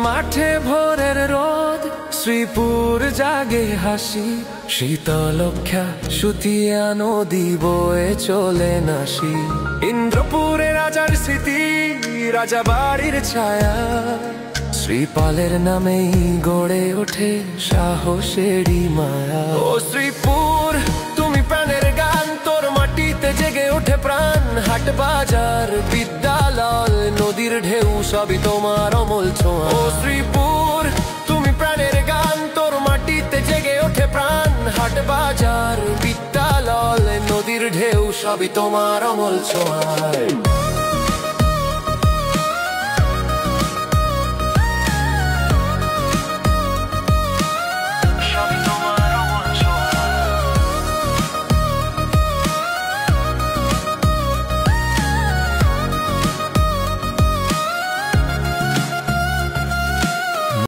মাঠে ভোরের রোদ, শ্রীপুর জাগে হাসি, শীতলক্ষা সুতিয়া নদী বয়ে চলে নাসি। ইন্দ্রপুরে রাজার স্মৃতি, রাজা বাড়ির ছায়া, শ্রীপালের নামেই গড়ে ওঠে সাহসেরই মায়া। ও শ্রীপুর তুমি প্রাণের গান, তোর মাটিতে জেগে ওঠে প্রাণ। হাট বাজার বিদ্যালয় নদীর ঢেউ সবই তোমার অমল ছোঁয়া। ও শ্রীপুর তুমি প্রাণের গান, তোর মাটিতে জেগে ওঠে প্রাণ। হাট বাজার বিদ্যালয় নদীর ঢেউ সবই তোমার অমল ছোঁয়া।